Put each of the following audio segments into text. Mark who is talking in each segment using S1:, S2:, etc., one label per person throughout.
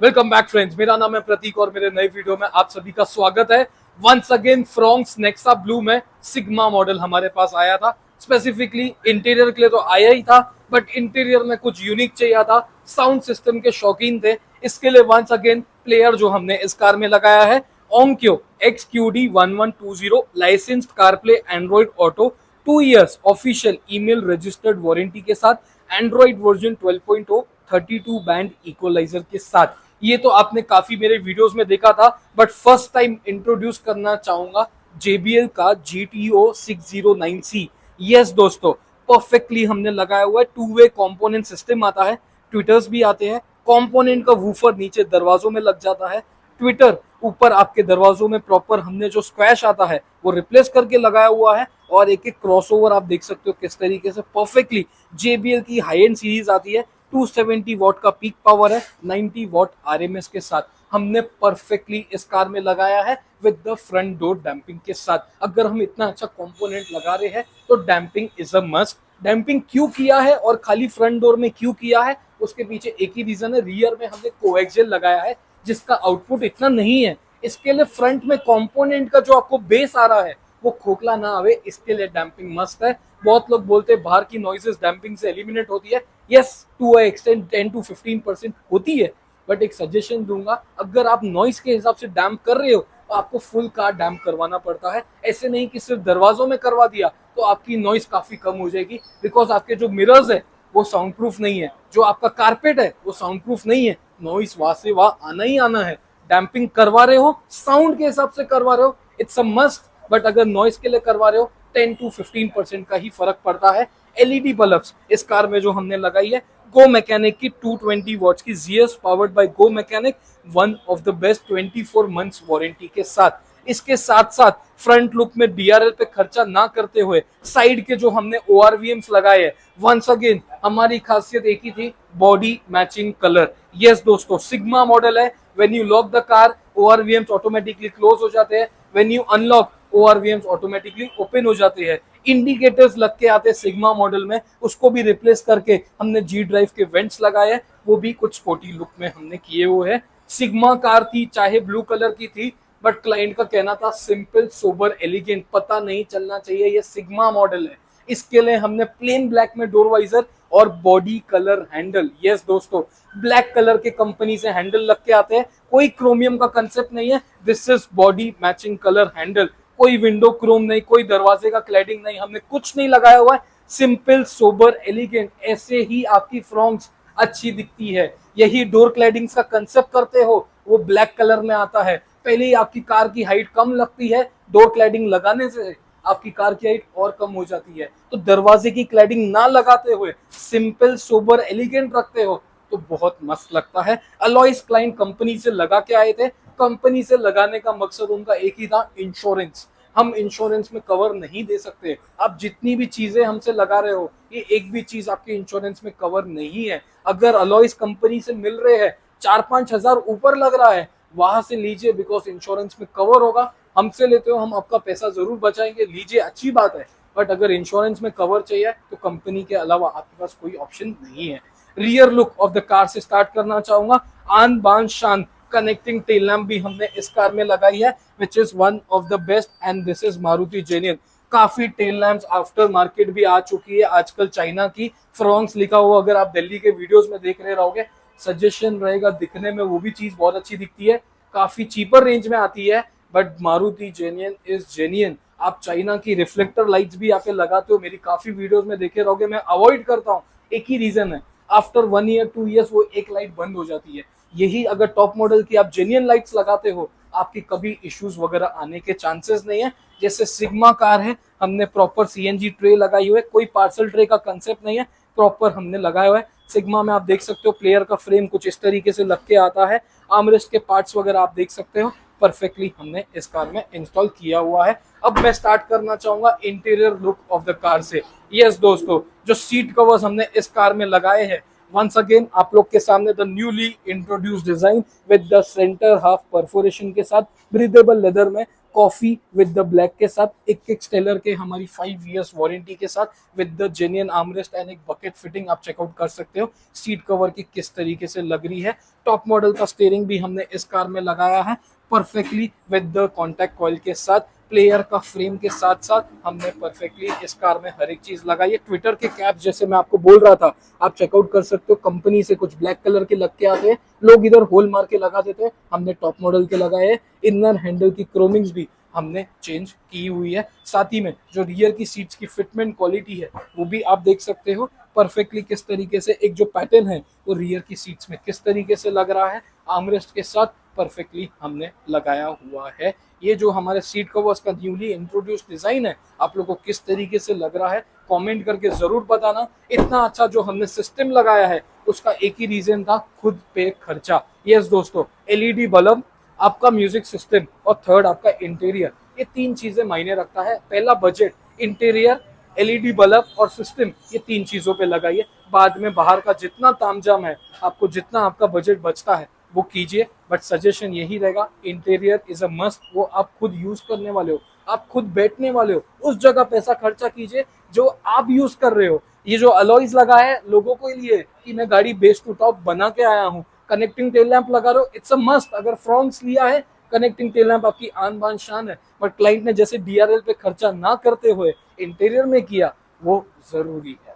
S1: Welcome back friends, मेरा नाम है प्रतीक और मेरे नए वीडियो में आप सभी का स्वागत है। Once again Fronx Nexa blue में सिग्मा मॉडल हमारे पास आया था। स्पेसिफिकली इंटीरियर के लिए तो आया ही था, बट इंटीरियर में कुछ यूनिक चाहिए था। साउंड सिस्टम के शौकीन थे, इसके लिए वंस अगेन प्लेयर जो हमने इस कार में लगाया है ओंक्यो XQD1120 licensed CarPlay Android auto 2 years official email registered warranty के साथ एंड्रॉइड वर्जन 12.0 32 बैंड इक्वलाइजर के साथ। ये तो आपने काफी मेरे वीडियोस में देखा था, बट फर्स्ट टाइम इंट्रोड्यूस करना चाहूंगा JBL का GTO 609C। यस दोस्तों, परफेक्टली हमने लगाया हुआ है। 2 वे कंपोनेंट सिस्टम आता है, ट्विटर्स भी आते हैं। कंपोनेंट का वूफर नीचे दरवाजों में लग जाता है, ट्विटर ऊपर आपके दरवाजों में प्रॉपर हमने जो स्क्वैश आता है वो रिप्लेस करके लगाया हुआ है। और एक एक क्रॉसओवर आप देख सकते हो किस तरीके से परफेक्टली JBL की हाई एंड सीरीज आती है। 270 वॉट का पीक पावर है, 90 वॉट RMS के साथ हमने परफेक्टली इस कार में लगाया है with the front door damping के साथ। अगर हम इतना अच्छा कंपोनेंट लगा रहे हैं तो damping is a must. Damping क्यों किया है और खाली फ्रंट डोर में क्यों किया है, उसके पीछे एक ही रीजन है। रियर में हमने कोएक्सियल लगाया है जिसका आउटपुट इतना नहीं है। इसके लिए फ्रंट में कंपोनेंट का जो आपको बेस आ रहा है वो खोखला ना आवे, इसके लिए डैम्पिंग मस्ट है। बहुत लोग बोलते हैं बाहर की नॉइजेस डैम्पिंग से एलिमिनेट होती है। Yes, to a extent 10 to 15% होती है, बट एक सजेशन दूंगा, अगर आप नॉइस के हिसाब से डैम्प कर रहे हो तो आपको फुल कार डैम्प करवाना पड़ता है। ऐसे नहीं कि सिर्फ दरवाजों में करवा दिया तो आपकी नॉइस काफी कम हो जाएगी, बिकॉज आपके जो मिरर्स है वो साउंड प्रूफ नहीं है, जो आपका कारपेट है वो साउंड प्रूफ नहीं है। नॉइस वहां से वहां आना ही आना है। डैम्पिंग करवा रहे हो, साउंड के हिसाब से करवा रहे हो, इट्स अ मस्ट। बट अगर नॉइस के लिए करवा रहे हो 10 to 15% का ही फर्क पड़ता है। LED बल्ब्स इस कार में जो हमने लगाई है गो मैकेनिक की 220 वॉट्स की ZS powered by go mechanic, one of the best 24 months warranty के साथ। इसके साथ साथ फ्रंट लुक में DRL पे खर्चा ना करते हुए साइड के जो हमने ORVMs लगाए हैं, वंस अगेन हमारी खासियत एक ही थी, बॉडी मैचिंग कलर। यस दोस्तों, सिग्मा मॉडल है। When you lock the car ORVMs automatically close हो जाते हैं, when you unlock ORVMs automatically open हो जाते हैं। इंडिकेटर्स लग के आते हैं सिग्मा मॉडल में, उसको भी रिप्लेस करके हमने G ड्राइव के वेंट्स लगाए हैं, वो भी कुछ स्पोर्टी लुक में हमने किए हुए हैं। सिग्मा कार थी, चाहे ब्लू कलर की थी, बट क्लाइंट का कहना था सिंपल सोबर एलिगेंट, पता नहीं चलना चाहिए ये सिग्मा मॉडल है। इसके लिए हमने प्लेन ब्लैक में डोर वाइजर और बॉडी कलर हैंडल। यस दोस्तों, ब्लैक कलर के कंपनी से हैंडल लग के आते हैं, कोई क्रोमियम का कंसेप्ट नहीं है। This is body matching colour handle, कोई विंडो क्रोम नहीं, कोई दरवाजे का क्लैडिंग नहीं, हमने कुछ नहीं लगाया हुआ है। सिंपल सोबर एलिगेंट, ऐसे ही आपकी फ्रॉन्क्स अच्छी दिखती है। यही डोर क्लैडिंग्स का कंसेप्ट करते हो, वो ब्लैक कलर में आता है। पहले ही आपकी कार की हाइट कम लगती है, डोर क्लैडिंग लगाने से आपकी कार की हाइट और कम हो जाती है। तो दरवाजे की क्लैडिंग ना लगाते हुए सिंपल सोबर एलिगेंट रखते हो तो बहुत मस्त लगता है। अलॉयस क्लाइंट कंपनी से लगा के आए थे। कंपनी से लगाने का मकसद उनका एक ही था, इंश्योरेंस। हम इंश्योरेंस में कवर नहीं दे सकते। आप जितनी भी चीजें हमसे लगा रहे हो, ये एक भी चीज आपके इंश्योरेंस में कवर नहीं है। अगर अलॉयस कंपनी से मिल रहे हैं, 4-5 हजार ऊपर लग रहा है, वहां से लीजिए, बिकॉज इंश्योरेंस में कवर होगा। हमसे लेते हो, हम आपका पैसा जरूर बचाएंगे, लीजिए, अच्छी बात है। बट अगर इंश्योरेंस में कवर चाहिए तो कंपनी के अलावा आपके पास कोई ऑप्शन नहीं है। Rear look of the car से स्टार्ट करना चाहूंगा। आन बान शान कनेक्टिंग टेल लैम्प भी हमने इस कार में लगाई है, which is one of the best, and this is Maruti genuine. काफी टेल लैम्प्स आफ्टर मार्केट भी आ चुकी है आजकल, चाइना की फ्रॉन्क्स लिखा हुआ अगर आप दिल्ली के वीडियोस में देख रहे रहोगे, सजेशन रहेगा, दिखने में वो भी चीज बहुत अच्छी दिखती है। काफी चीपर रेंज में आती है, but Maruti genuine is genuine. आप चाइना की रिफ्लेक्टर लाइट्स भी यहाँ पे लगाते हो, मेरी काफी वीडियोस में देखे रहोगे, मैं अवॉइड करता हूँ। एक ही रीजन है, आफ्टर 1 year 2 years वो एक लाइट बंद हो जाती है। यही अगर टॉप मॉडल की आप जेन्युइन लाइट्स लगाते हो, आपकी कभी इश्यूज वगैरह आने के चांसेस नहीं है। जैसे सिग्मा कार है, हमने प्रॉपर CNG ट्रे लगाई हुई है, कोई पार्सल ट्रे का कंसेप्ट नहीं है, प्रॉपर हमने लगाया हुआ है। सिग्मा में आप देख सकते हो प्लेयर का फ्रेम कुछ इस तरीके से लग के आता है, आर्मरेस्ट के पार्ट्स वगैरह आप देख सकते हो, परफेक्टली हमने इस कार में इंस्टॉल किया हुआ है। अब मैं स्टार्ट करना चाहूंगा interior look of the car से। यस दोस्तों, जो सीट कवर्स हमने इस कार में लगाए हैं, वंस अगेन आप लोग के सामने the newly introduce design with the centre half perforation के साथ ब्रीदेबल लेदर में कॉफी विद द ब्लैक के साथ, एक स्टेलर के हमारी 5 इयर्स वारंटी के साथ with the genuine armrest and एक बकेट फिटिंग आप चेकआउट कर सकते हो। सीट कवर की किस तरीके से लग रही है। टॉप मॉडल का स्टीयरिंग भी हमने इस कार में लगाया है perfectly with the contact coil के साथ। प्लेयर का फ्रेम के साथ साथ हमने परफेक्टली इस कार में हर एक चीज लगाई है। ट्विटर के कैप जैसे मैं आपको बोल रहा था, आप चेकआउट कर सकते हो, कंपनी से कुछ ब्लैक कलर के लग के आते हैं, लोग इधर होल मार के लगा देते हैं, हमने टॉप मॉडल के लगाए हैं। इनर हैंडल की क्रोमिंग्स भी हमने चेंज की हुई है। साथ ही में जो रियर की सीट्स की फिटमेंट क्वालिटी है वो भी आप देख सकते हो परफेक्टली किस तरीके से, एक जो पैटर्न है वो रियर की सीट्स में किस तरीके से लग रहा है, आर्मरेस्ट के साथ परफेक्टली हमने लगाया हुआ है। ये जो हमारे सीट कवर्स का न्यूली इंट्रोड्यूस डिजाइन है, आप लोगों को किस तरीके से लग रहा है कमेंट करके जरूर बताना। इतना अच्छा जो हमने सिस्टम लगाया है उसका एक ही रीजन था, खुद पे खर्चा। यस दोस्तों, एलईडी बल्ब, आपका म्यूजिक सिस्टम और थर्ड आपका इंटीरियर, ये 3 चीजें मायने रखता है। पहला बजट, इंटीरियर, एलईडी बल्ब और सिस्टम, ये 3 चीजों पे लगाइए। बाद में बाहर का जितना तामझाम है, आपको जितना आपका बजट बचता है वो कीजिए, बट सजेशन यही रहेगा, इंटीरियर इज अ मस्ट। वो आप खुद यूज करने वाले हो, आप खुद बैठने वाले हो, उस जगह पैसा खर्चा कीजिए जो आप यूज कर रहे हो। ये जो अलॉयज लगा है लोगों के लिए कि मैं गाड़ी बेस टू टॉप बना के आया हूँ, कनेक्टिंग टेल लैंप लगा रहे हो, इट्स अ मस्ट। अगर फ्रॉन्क्स लिया है, कनेक्टिंग टेल लैंप आपकी आन बान शान है, बट क्लाइंट ने जैसे डीआरएल पे खर्चा ना करते हुए इंटीरियर में किया, वो जरूरी है।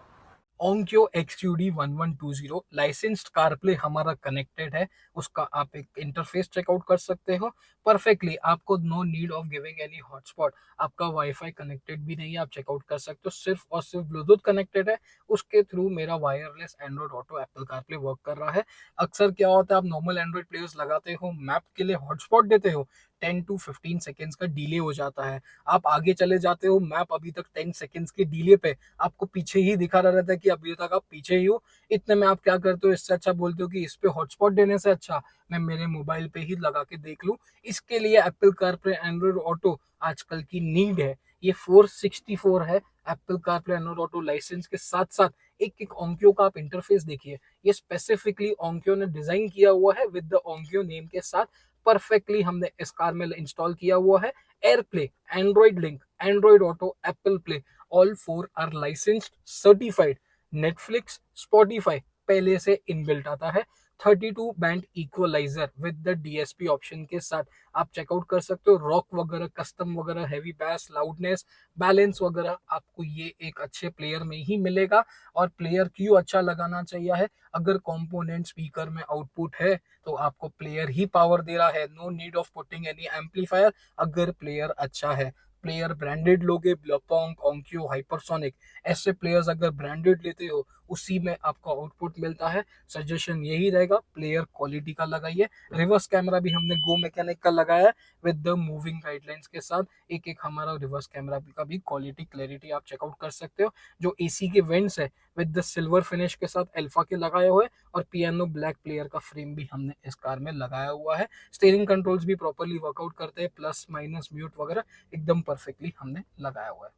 S1: ओंक्यो XUD 1120 लाइसेंस्ड कारप्ले हमारा कनेक्टेड है, उसका आप एक इंटरफेस चेकआउट कर सकते हो परफेक्टली। आपको no need of giving any hotspot, आपका वाईफाई कनेक्टेड भी नहीं है, आप चेकआउट कर सकते हो, सिर्फ और सिर्फ ब्लूटूथ कनेक्टेड है। उसके थ्रू मेरा wireless Android Auto Apple CarPlay work कर रहा है। अक्सर क्या होता है, आप नॉर्मल एंड्रॉइड प्लेयर्स लगाते हो, मैप के लिए हॉटस्पॉट देते हो, 10 to 15 सेकेंड्स का डिले हो जाता है। आप आगे चले जाते हो, मैप अभी तक 10 सेकेंड्स के डिले पे आपको पीछे ही दिखा रहता है कि अभी तक आप पीछे ही हो। इतने में आप क्या करते हो, इससे अच्छा बोलते हो कि इस पे हॉटस्पॉट देने से अच्छा मैं मेरे मोबाइल पे ही लगा के देख लूं। इसके लिए एप्पल कारप्ले एंड्रॉइड ऑटो आजकल की नीड है। ये 464 है Apple CarPlay Android Auto license के साथ साथ। एक एक ओंक्यो का आप इंटरफेस देखिए, ये स्पेसिफिकली ओंक्यो ने डिजाइन किया हुआ है विद द ओंक्यो नेम के साथ। परफेक्टली हमने इस कार में इंस्टॉल किया हुआ है AirPlay, Android link, Android Auto, Apple play, all 4 are licensed, certified. Netflix, Spotify पहले से इनबिल्ट आता है। 32 band equaliser with the DSP option के साथ आप चेकआउट कर सकते हो। रॉक वगैरह, कस्टम वगैरह, हैवी बैस, लाउडनेस, बैलेंस वगैरह आपको ये एक अच्छे प्लेयर में ही मिलेगा। और प्लेयर क्यों अच्छा लगाना चाहिए है, अगर कंपोनेंट स्पीकर में आउटपुट है तो आपको प्लेयर ही पावर दे रहा है, no need of putting any amplifier. अगर प्लेयर अच्छा है, प्लेयर ब्रांडेड लोगे, ब्लॉपोंग, ओंक्यो, हाइपरसोनिक, ऐसे प्लेयर्स अगर ब्रांडेड लेते हो उसी में आपको आउटपुट मिलता है। सजेशन यही रहेगा, प्लेयर क्वालिटी का लगाइए। रिवर्स कैमरा भी हमने गो मैकेनिक का लगाया है विद द मूविंग गाइडलाइंस के साथ। एक एक हमारा रिवर्स कैमरा का भी क्वालिटी, क्लैरिटी आप चेकआउट कर सकते हो। जो एसी के वेंट्स है विद द सिल्वर फिनिश के साथ अल्फा के लगाए हुए, और पियानो ब्लैक प्लेयर का फ्रेम भी हमने इस कार में लगाया हुआ है। स्टीयरिंग कंट्रोल्स भी प्रॉपर्ली वर्कआउट करते हैं, प्लस माइनस म्यूट वगैरह एकदम परफेक्टली हमने लगाया हुआ है।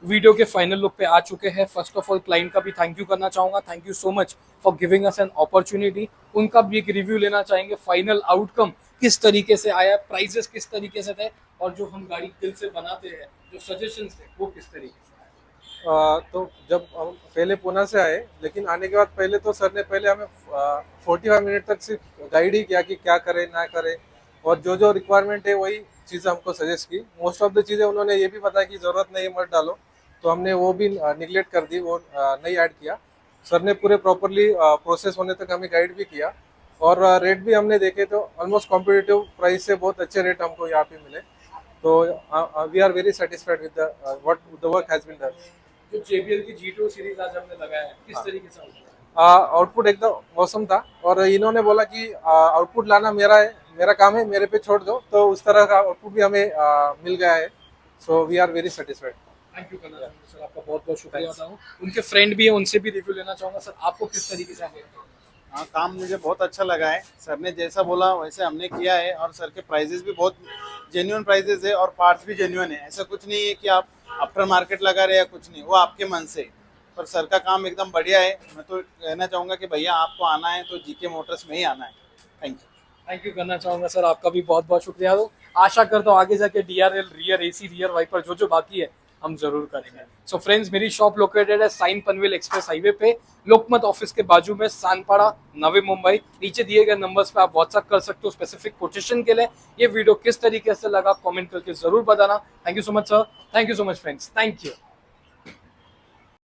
S1: वीडियो के फाइनल लुक पे आ चुके हैं। फर्स्ट ऑफ ऑल क्लाइंट का भी थैंक यू करना चाहूंगा, thank you so much for giving us an opportunity. उनका भी एक रिव्यू लेना चाहेंगे, फाइनल आउटकम किस तरीके से आया, प्राइजेस किस तरीके से थे, और जो हम गाड़ी दिल से बनाते हैं, जो सजेशंस थे वो किस तरीके से आए।
S2: तो जब हम पहले पुणे से आए, लेकिन आने के बाद पहले तो सर ने पहले हमें 45 मिनट तक सिर्फ गाइड ही किया कि क्या करें ना करें, और जो जो रिक्वायरमेंट है वही चीज़ें हमको सजेस्ट की। मोस्ट ऑफ द चीज़ें उन्होंने ये भी बताया कि ज़रूरत नहीं मत डालो, तो हमने वो भी निगलेक्ट कर दी, वो नहीं ऐड किया। सर ने पूरे प्रॉपरली प्रोसेस होने तक हमें गाइड भी किया, और रेट भी हमने देखे तो ऑलमोस्ट कॉम्पिटिटिव प्राइस से बहुत अच्छे रेट हमको यहाँ पे मिले। तो we are very satisfied with the what the work has been done.
S1: जो JBL की G2 सीरीज आज हमने लगाया है, किस तरीके से
S2: आउटपुट एकदम मौसम था, और इन्होंने बोला कि आउटपुट लाना मेरा है, मेरा काम है, मेरे पे छोड़ दो, तो उस तरह का आउटपुट भी हमें मिल गया है। So we are very satisfied.
S1: Thank you करना चाहूंगा सर, आपका बहुत बहुत शुक्रिया अदा हूँ। उनके फ्रेंड भी है, उनसे भी रिव्यू लेना चाहूंगा। सर आपको किस तरीके से
S3: हाँ, काम मुझे बहुत अच्छा लगा है। सर ने जैसा बोला वैसे हमने किया है, और सर के प्राइजेस भी बहुत जेन्युइन प्राइजेस है, और पार्ट्स भी जेन्युइन है। ऐसा कुछ नहीं है कि आप आफ्टर मार्केट लगा रहे या कुछ नहीं, वो आपके मन से। पर सर का काम एकदम बढ़िया है। मैं तो कहना चाहूँगा कि भैया आपको आना है तो जीके मोटर्स में ही आना है। Thank you.
S1: थैंक यू करना चाहूंगा सर, आपका भी बहुत बहुत शुक्रिया। तो आशा करता हूँ आगे जाके DRL, rear AC, rear wiper जो जो बाकी है हम जरूर करेंगे। सो फ्रेंड्स, मेरी शॉप लोकेटेड है साइन पनवेल एक्सप्रेस हाईवे पे, लोकमत ऑफिस के बाजू में, सानपाड़ा, नवी मुंबई। नीचे दिए गए नंबर्स पे आप व्हाट्सअप कर सकते हो स्पेसिफिक कोटेशन के लिए। ये वीडियो किस तरीके से लगा कमेंट करके जरूर बताना। Thank you so much sir, thank you so much friends, thank you.